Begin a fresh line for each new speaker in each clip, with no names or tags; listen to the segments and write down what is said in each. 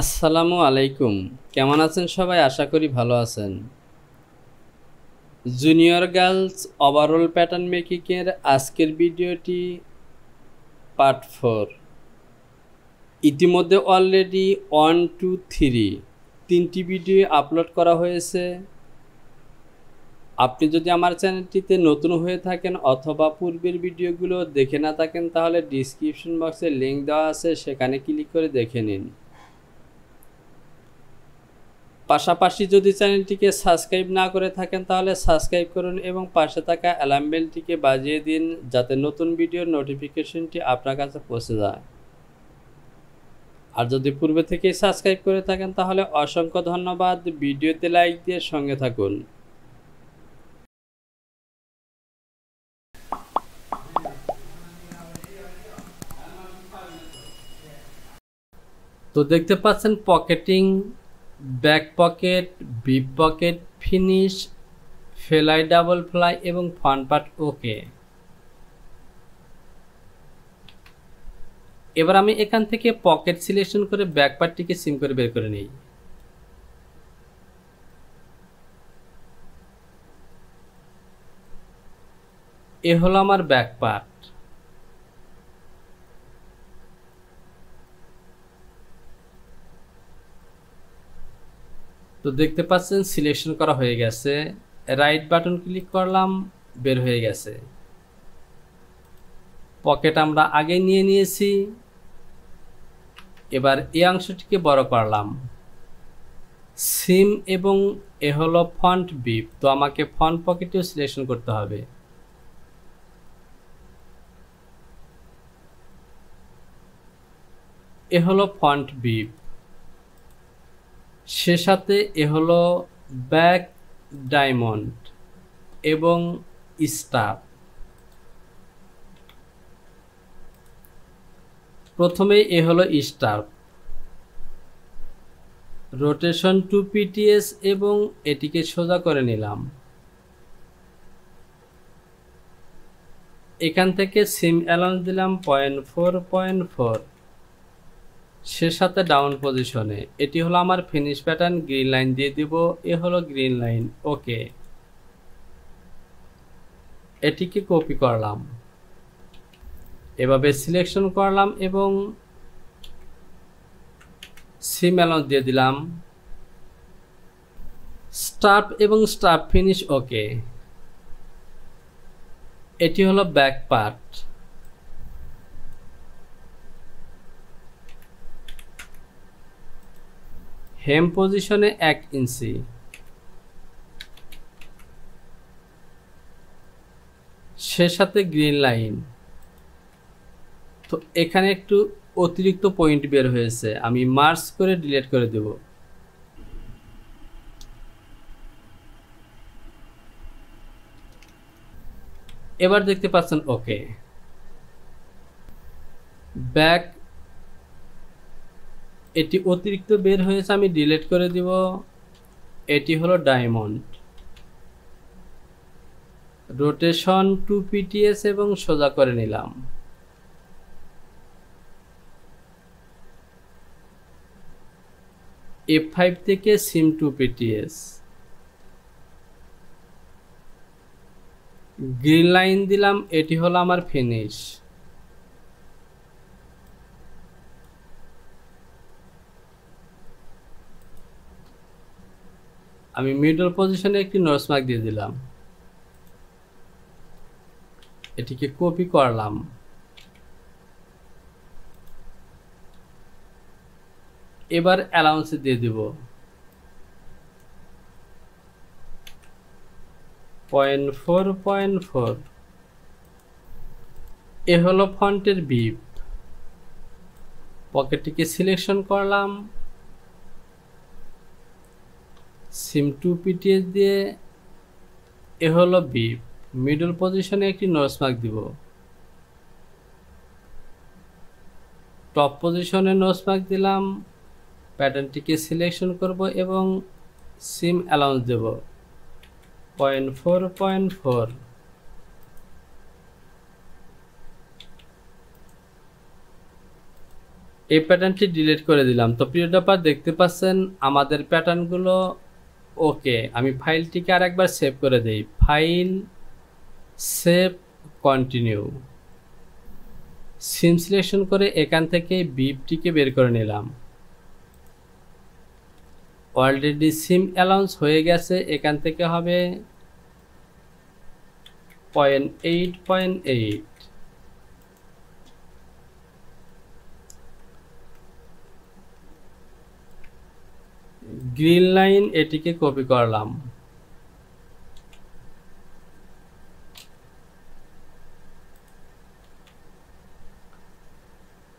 আসসালামু আলাইকুম। কেমন আছেন সবাই? আশা করি ভালো আছেন। জুনিয়র গার্লস ওভারঅল প্যাটার্ন মেকিংয়ের আজকের ভিডিওটি পার্ট 4। ইতিমধ্যে অলরেডি 1, 2, 3 তিনটি ভিডিও আপলোড করা হয়েছে। আপনি যদি আমার চ্যানেলটিতে নতুন হয়ে থাকেন অথবা পূর্বের ভিডিওগুলো দেখে না থাকেন তাহলে ডিসক্রিপশন বক্সে লিঙ্ক দেওয়া আছে, সেখানে ক্লিক করে দেখে নিন। পাশাপাশি যদি চ্যানেলটিকে সাবস্ক্রাইব না করে থাকেন তাহলে সাবস্ক্রাইব করুন এবং পাশে থাকা অ্যালার্ম বেলটিকে বাজিয়ে দিন যাতে নতুন ভিডিওর নোটিফিকেশনটি আপনার কাছে পৌঁছে যায়। আর যদি পূর্বে থেকেই সাবস্ক্রাইব করে থাকেন তাহলে অসংখ্য ধন্যবাদ। ভিডিওতে লাইক দিয়ে সঙ্গে থাকুন। তো দেখতে পাচ্ছেন pocketing, back pocket, beep pocket, finish, ফেলাই, ডাবল ফ্লাই এবং ফ্রন্ট পার্ট ওকে। এবার আমি এখান থেকে পকেট সিলেকশন করে ব্যাক পার্টটিকে সিম করে বের করে নিই। এ হলো আমার ব্যাক পার্ট। তো দেখতে পাচ্ছেন সিলেকশন করা হয়ে গেছে, রাইট বাটন ক্লিক করলাম, বের হয়ে গেছে। পকেট আমরা আগে নিয়ে নিয়েছি। এবার এই অংশটিকে বড় করলাম, সিম এবং এ হলো ফ্রন্ট বিপ। তো আমাকে ফ্রন্ট পকেটেও সিলেকশন করতে হবে। এ হলো ফ্রন্ট বিপ, সে সাথে এ হলো ব্যাক ডায়মন্ড এবং স্টার। প্রথমে এ হলো স্টার, রোটেশন 2 পিটিএস এবং এটিকে সোজা করে নিলাম। এখান থেকে সিম অ্যালাউন্স দিলাম 0.4, সে সাথে ডাউন পজিশনে। এটি হলো আমার ফিনিশ প্যাটার্ন। গ্রিন লাইন দিয়ে দিব, এ হলো গ্রিন লাইন ওকে। এটিকে কপি করলাম, এভাবে সিলেকশন করলাম এবং সিম অ্যালাউন্স দিয়ে দিলাম। স্টার্ট এবং স্টার্ট ফিনিশ ওকে। এটি হলো ব্যাক পার্ট। হেম পজিশনে 1 ইঞ্চি, সে সাথে গ্রিন লাইন। তো এখানে একটু অতিরিক্ত পয়েন্ট বের হয়েছে, আমি মার্জ করে ডিলিট করে দেব। এবার দেখতে পাচ্ছেন ওকে। ব্যাক এটি অতিরিক্ত বের হয়েছে, আমি ডিলিট করে দিব। এটি হলো ডায়মন্ড, রোটেশন 2 পিটিএস এবং সোজা করে নিলাম। F5 থেকে সিম 2 পিটিএস, গ্রিন লাইন দিলাম। এটি হলো আমার ফিনিশ। আমি মিডল পজিশনে একটি নোজ মার্ক দিয়ে দিলাম, এটিকে কপি করলাম। এবার অ্যালাউন্স দিয়ে দিব 0.4, এ হলো ফন্টের বিপ। পকেটটিকে সিলেকশন করলাম, সিম 2 পিটিএস দিয়ে এ হলো বিপ। মিডল পজিশনে একটি নোজ মার্ক দিব, টপ পজিশনে নোজ মার্ক দিলাম। প্যাটার্নটিকে সিলেকশন করব এবং সিম অ্যালাউন্স দেব 0.4. এই প্যাটার্নটি ডিলিট করে দিলাম। তো প্রিয় ড্রপার দেখতে পাচ্ছেন আমাদের প্যাটার্নগুলো ওকে। আমি ফাইলটিকে আরেকবার সেভ করে দেই, ফাইল, সেভ, কন্টিনিউ। সিম সিলেকশন করে এখান থেকে বিপটিকে বের করে নিলাম। অলরেডি সিম অ্যালাউন্স হয়ে গেছে, এখান থেকে হবে 0.8.8। গ্রিন লাইন এটিকে কপি করলাম,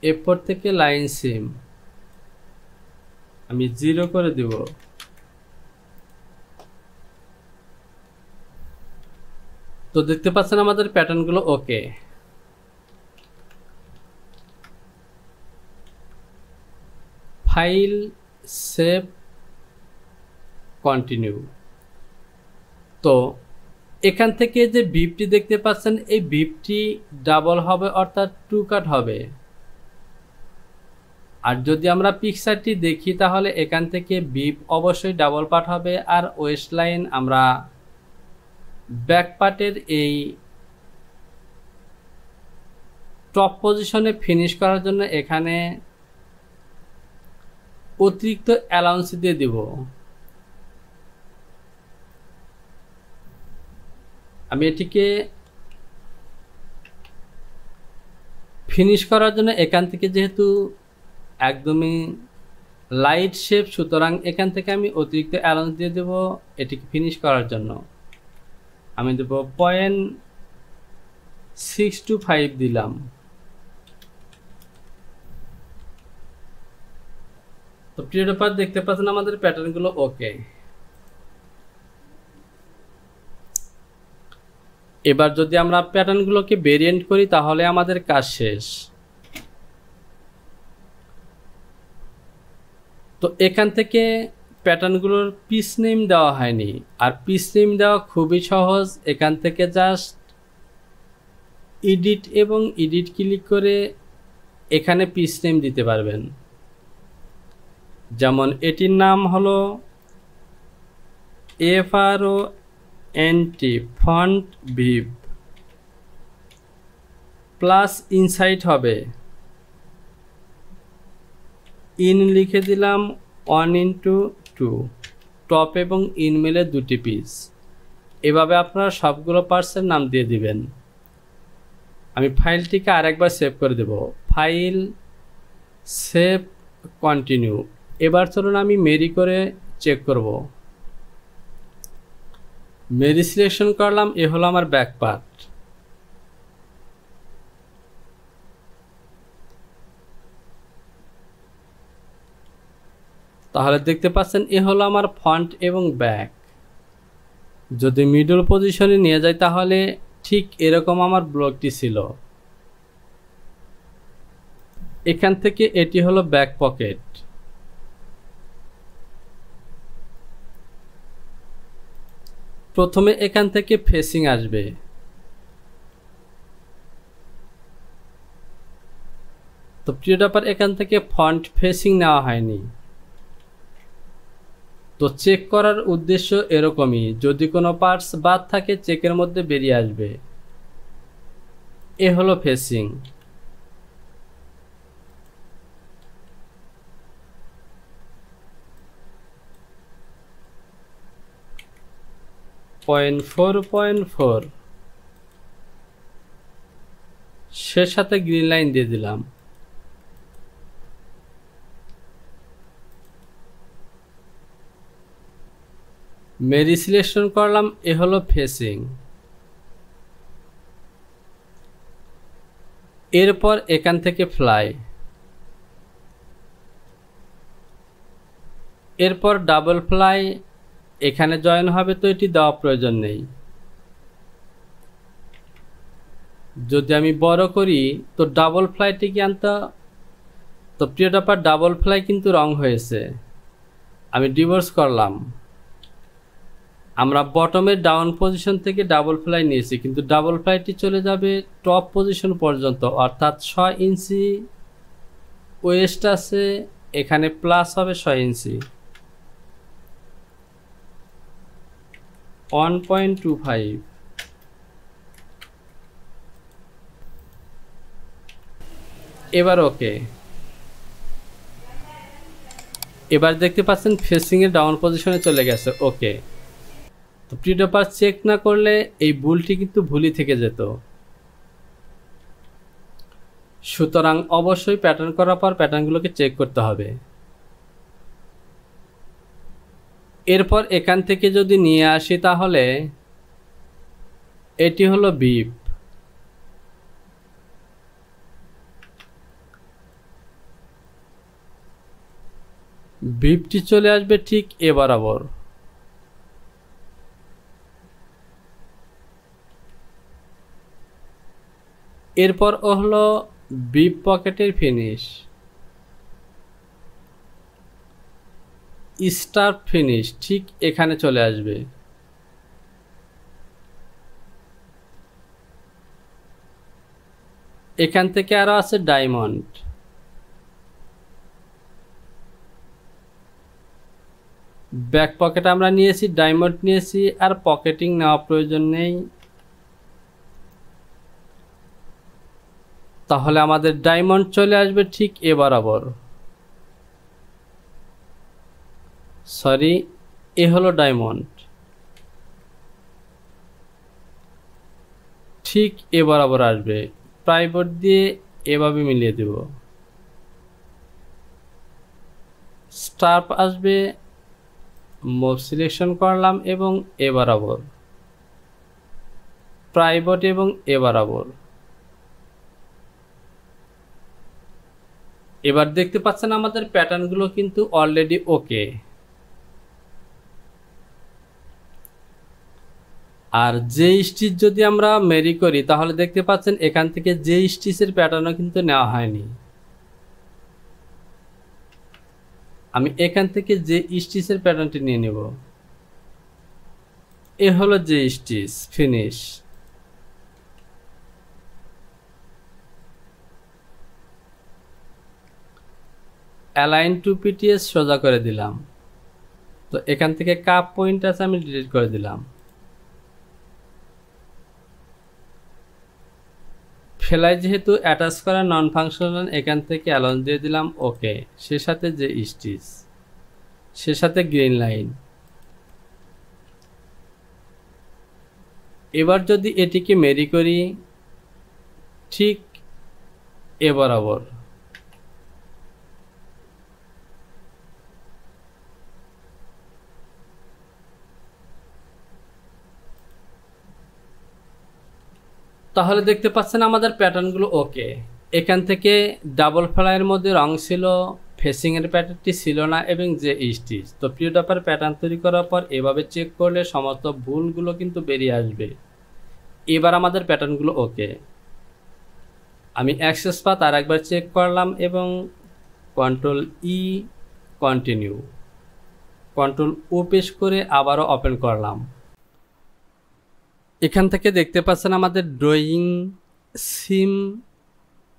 এরপর থেকে লাইন সিম আমি 0 করে দিব। তো দেখতে পাচ্ছেন আমাদের প্যাটার্নগুলো ওকে। File, save, continue. তো এখান থেকে যে বিপটি দেখতে পাচ্ছেন এই বিপটি ডাবল হবে, অর্থাৎ 2 কাট হবে। আর যদি আমরা পিকচারটি দেখি তাহলে এখান থেকে বিপ অবশ্যই ডাবল পার্ট হবে। আর ওয়েস্ট লাইন আমরা ব্যাক পার্টের এই টপ পজিশনে ফিনিশ করার জন্য এখানে অতিরিক্ত অ্যালাউন্স দিয়ে দিব। আমি এটিকে ফিনিশ করার জন্য এখান থেকে যেহেতু একদমই লাইট শেপ, সুতরাং এখান থেকে আমি অতিরিক্ত অ্যালাউন্স দিয়ে দেব এটিকে ফিনিশ করার জন্য। আমি দেব 0.625 দিলাম। তো প্রিয় ড্রপার দেখতে পাচ্ছেন আমাদের প্যাটার্নগুলো ওকে। এবার যদি আমরা প্যাটার্নগুলোকে ভেরিয়েন্ট করি তাহলে আমাদের কাজ শেষ। তো এখান থেকে প্যাটার্নগুলোর পিস নেম দেওয়া হয়নি, আর পিস নেম দেওয়া খুবই সহজ। এখান থেকে জাস্ট এডিট এবং এডিট ক্লিক করে এখানে পিস নেম দিতে পারবেন। যেমন এটির নাম হলো FRONT ফন্ট ভিভ প্লাস ইনসাইট হবে, ইন লিখে দিলাম 1:2, টপ এবং ইন মিলে 2টি পিস। এভাবে আপনারা সবগুলো পার্টসের নাম দিয়ে দিবেন। আমি ফাইলটিকে আরেকবার সেভ করে দেব, ফাইল, সেভ, কন্টিনিউ। এবার চলুন আমি মেরি করে চেক করব। মেরি সিলেকশন করলাম, এ হলো আমার ব্যাক পার্ট। তাহলে দেখতে পাচ্ছেন এ হলো আমার ফন্ট এবং ব্যাক। যদি মিডল পজিশনে নিয়ে যাই তাহলে ঠিক এরকম আমার ব্লকটি ছিল। এখান থেকে এটি হলো ব্যাক পকেট। প্রথমে এখান থেকে ফেসিং আসবে, তো প্রিয় ড্রপার এখান থেকে ফন্ট ফেসিং নেওয়া হয়নি। তো চেক করার উদ্দেশ্য এরকমই, যদি কোনো পার্টস বাদ থাকে চেকের মধ্যে বেরিয়ে আসবে। এ হলো ফেসিং। .4.4 সে সাথে গ্রিন লাইন দিয়ে দিলাম। মেরি সিলেকশন করলাম, এ হলো ফেসিং। এরপর এখান থেকে ফ্লাই, এরপর ডাবল ফ্লাই এখানে জয়েন হবে, তো এটি দেওয়া প্রয়োজন নেই। যদি আমি বড় করি তো ডাবল ফ্লাইটি কি আনতে, তো প্রিয় ড্রপার ডাবল ফ্লাই কিন্তু রং হয়েছে। আমি ডিভোর্স করলাম। আমরা বটমের ডাউন পজিশন থেকে ডাবল ফ্লাই নিয়েছি, কিন্তু ডাবল ফ্লাইটি চলে যাবে টপ পজিশন পর্যন্ত, অর্থাৎ 6 ইঞ্চি ওয়েস্ট আছে, এখানে প্লাস হবে 6 ইঞ্চি, 1.25। এবার ওকে। এবার দেখতে পাচ্ছেন ফেসিং এর ডাউন পজিশনে চলে গেছে। ওকে। তো প্রিডপার চেক না করলে এই ভুলটি কিন্তু ভুলই থেকে যেত। সুতরাং অবশ্যই প্যাটার্ন করার পর প্যাটার্নগুলোকে চেক করতে হবে। এরপর এখান থেকে যদি নিয়ে আসি তাহলে এটি হলো বিপ, বিপটি চলে আসবে ঠিক এ বরাবর। এরপর হলো বিপ পকেটের ফিনিশ, স্টার ফিনিশ ঠিক এখানে চলে আসবে। এখান থেকে আরো আছে ডায়মন্ড, ব্যাক পকেট আমরা নিয়েছি, ডায়মন্ড নিয়েছি, আর পকেটিং নেওয়া প্রয়োজন নেই। তাহলে আমাদের ডায়মন্ড চলে আসবে ঠিক এ বরাবর। সরি, এ হলো ডায়মন্ড, ঠিক এ বরাবর আসবে। প্রাইবোর্ড দিয়ে এভাবে মিলিয়ে দেব। স্টার্প আসবে, মুভ সিলেকশন করলাম এবং এ বরাবর, প্রাইবোর্ড এবং এ বরাবর। এবার দেখতে পাচ্ছেন আমাদের প্যাটার্নগুলো কিন্তু অলরেডি ওকে। আর যে স্টিচ যদি আমরা মেরি করি তাহলে দেখতে পাচ্ছেন এখান থেকে যে স্টিচের প্যাটার্নও কিন্তু নেওয়া হয়নি। আমি এখান থেকে যে স্টিচের প্যাটার্নটি নিয়ে নেব। এ হলো যে stitch finish. Align two PTS সোজা করে দিলাম। তো এখান থেকে কাপ পয়েন্ট আছে, আমি ডিলিট করে দিলাম। ফেলাই যেহেতু অ্যাটাচ করা নন ফাংশনাল, এখান থেকে অ্যালাউন্স দিয়ে দিলাম ওকে। সে সাথে যে স্টিচ, সে সাথে গ্রিন লাইন। এবার যদি এটিকে মেরি করি ঠিক এ বরাবর, তাহলে দেখতে পাচ্ছেন আমাদের প্যাটার্নগুলো ওকে। এখান থেকে ডাবল ফ্লাইয়ের মধ্যে রং ছিল, ফেসিংয়ের প্যাটার্নটি ছিল না, এবং যে স্টিচ। তো প্রিডপার প্যাটার্ন তৈরি করার পর এভাবে চেক করলে সমস্ত ভুলগুলো কিন্তু বেরিয়ে আসবে। এবার আমাদের প্যাটার্নগুলো ওকে। আমি অ্যাক্সেস পাথ আর একবার চেক করলাম এবং কন্ট্রোল ই কন্টিনিউ, কন্ট্রোল ও পেশ করে আবারও ওপেন করলাম। এখান থেকে দেখতে পাচ্ছেন আমাদের ড্রয়িং, সিম,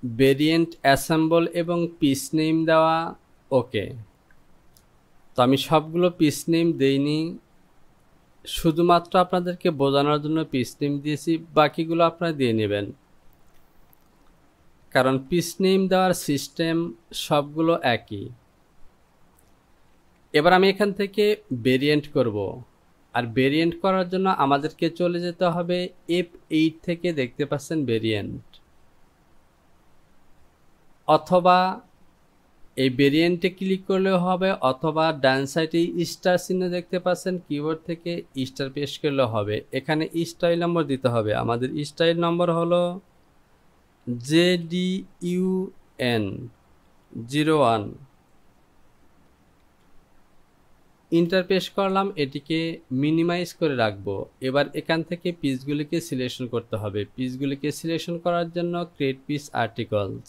ভেরিয়েন্ট, অ্যাসেম্বল এবং পিস নেম দেওয়া ওকে। তো আমি সবগুলো পিস নেম দেইনি, শুধুমাত্র আপনাদেরকে বোঝানোর জন্য পিস নেম দিয়েছি, বাকিগুলো আপনারা দিয়ে নেবেন, কারণ পিস নেম দেওয়ার সিস্টেম সবগুলো একই। এবার আমি এখান থেকে ভেরিয়েন্ট করব, আর ভেরিয়েন্ট করার জন্য আমাদেরকে চলে যেতে হবে F8 থেকে, দেখতে পাচ্ছেন ভেরিয়েন্ট, অথবা এই ভেরিয়েন্টে ক্লিক করলেও হবে, অথবা ডান সাইডে স্টার চিহ্ন দেখতে পাচ্ছেন, কিবোর্ড থেকে স্টার পেশ করলেও হবে। এখানে স্টাইল নম্বর দিতে হবে। আমাদের স্টাইল নম্বর হলো JDUN01। ইন্টার পেশ করলাম, এটিকে মিনিমাইজ করে রাখবো। এবার এখান থেকে পিসগুলিকে সিলেকশন করতে হবে। পিসগুলিকে সিলেকশন করার জন্য ক্রিয়েট পিস আর্টিকলস।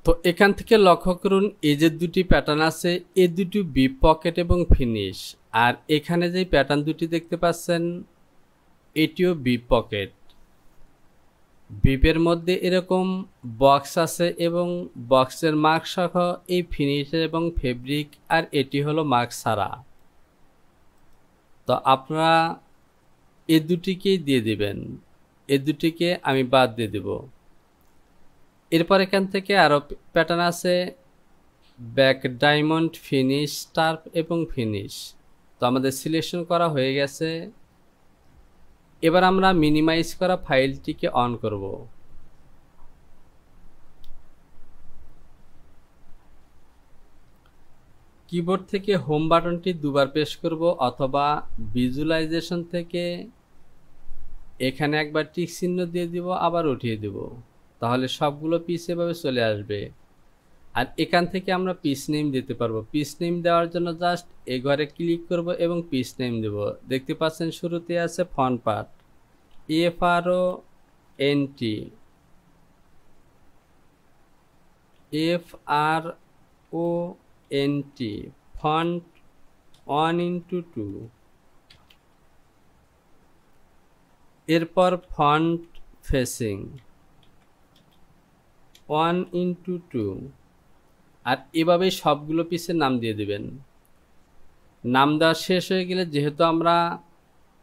তো এখান থেকে লক্ষ্য করুন এই যে দুটি প্যাটার্ন আছে, এই দুটি বিপ পকেট এবং ফিনিশ। আর এখানে যে প্যাটার্ন দুটি দেখতে পাচ্ছেন এটিও বিপ পকেট। বিপের মধ্যে এরকম বক্স আছে এবং বক্সের মার্ক সহ এই ফিনিশ এবং ফেব্রিক, আর এটি হলো মার্ক ছাড়া। তো আপনারা এই দুটিকেই দিয়ে দিবেন, এই দুটিকে আমি বাদ দিয়ে দেব। এরপর এখান থেকে আরও প্যাটার্ন আছে, ব্যাক ডায়মন্ড, ফিনিশ, স্টার্প এবং ফিনিশ। তো আমাদের সিলেকশন করা হয়ে গেছে। এবার আমরা মিনিমাইজ করা ফাইলটিকে অন করব। কিবোর্ড থেকে হোম বাটনটি দুবার প্রেস করব, অথবা ভিজুয়ালাইজেশন থেকে এখানে একবার টিক চিহ্ন দিয়ে দিব, আবার উঠিয়ে দিব, তাহলে সবগুলো পিস এভাবে চলে আসবে। আর এখান থেকে আমরা পিস নেম দিতে পারবো। পিস নেম দেওয়ার জন্য জাস্ট এই ঘরে ক্লিক করব এবং পিস নেম দেব। দেখতে পাচ্ছেন শুরুতে আছে ফন্ট পার্ট, FRONT, ফন্ট 1:2। এরপর ফন্ট ফেসিং 1:2। আর এভাবেই সবগুলো পিসের নাম দিয়ে দিবেন। নাম দেওয়া শেষ হয়ে গেলে, যেহেতু আমরা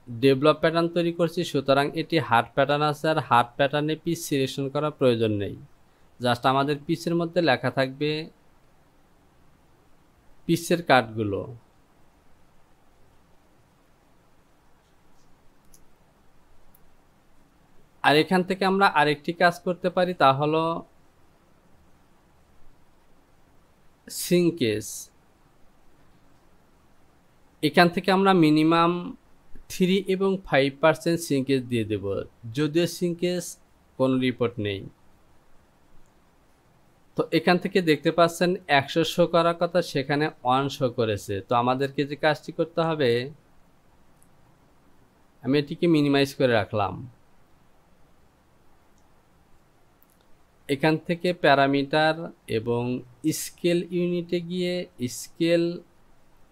ডেভেলপ প্যাটার্ন তৈরি করছি, সুতরাং এটি হার্ট প্যাটার্ন আছে, আর হার্ট প্যাটার্নে পিস সিলেকশন করার প্রয়োজন নেই। জাস্ট আমাদের পিসের মধ্যে লেখা থাকবে পিসের কাটগুলো। আর এখান থেকে আমরা আরেকটি কাজ করতে পারি, তা হলো সিঙ্কেজ। এখান থেকে আমরা মিনিমাম 3 এবং 5% সিঙ্কেজ দিয়ে দেব, যদিও সিঙ্কেজ কোনো রিপোর্ট নেই। তো এখান থেকে দেখতে পাচ্ছেন 100 শো করার কথা, সেখানে 1 শো করেছে। তো আমাদেরকে যে কাজটি করতে হবে, আমি এটিকে মিনিমাইজ করে রাখলাম। এখান থেকে প্যারামিটার এবং স্কেল ইউনিটে গিয়ে স্কেল,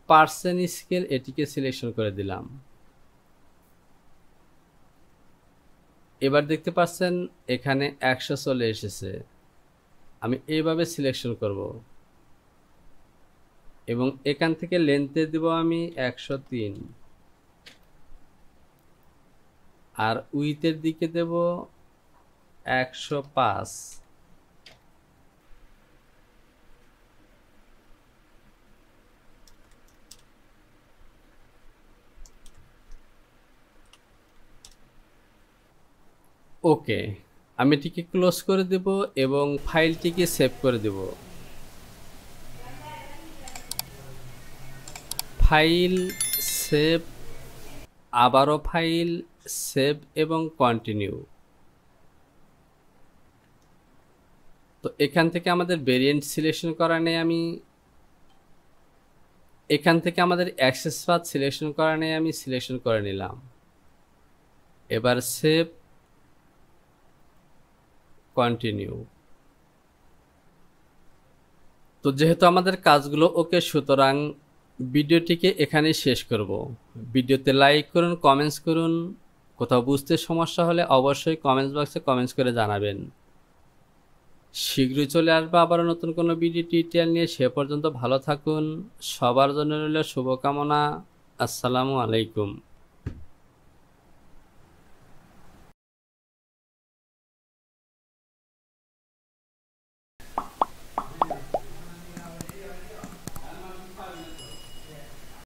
পার্সেন্ট স্কেল, এটিকে সিলেকশন করে দিলাম। এবার দেখতে পাচ্ছেন এখানে 100 চলে এসেছে। আমি এইভাবে সিলেকশন করব এবং এখান থেকে লেন্থে দেব আমি 103, আর উইথের দিকে দেব 105। ওকে, আমি এটিকে ক্লোজ করে দেব এবং ফাইলটিকে সেভ করে দেব। ফাইল, সেভ, আবারও ফাইল, সেভ এবং কন্টিনিউ। তো এখান থেকে আমাদের ভেরিয়েন্ট সিলেকশন করা নেই, আমি এখান থেকে আমাদের অ্যাক্সেস পাথ সিলেকশন করা নেই, আমি সিলেকশন করে নিলাম। এবার সেভ, কন্টিনিউ। তো যেহেতু আমাদের কাজগুলো ওকে, সুতরাং ভিডিওটিকে এখানেই শেষ করব। ভিডিওতে লাইক করুন, কমেন্টস করুন। কোথাও বুঝতে সমস্যা হলে অবশ্যই কমেন্টস বক্সে কমেন্টস করে জানাবেন। শীঘ্রই চলে আসবে আবারও নতুন কোনো ভিডিও টিউটোরিয়াল নিয়ে। সে পর্যন্ত ভালো থাকুন। সবার জন্য রইল শুভকামনা। আসসালামু আলাইকুম।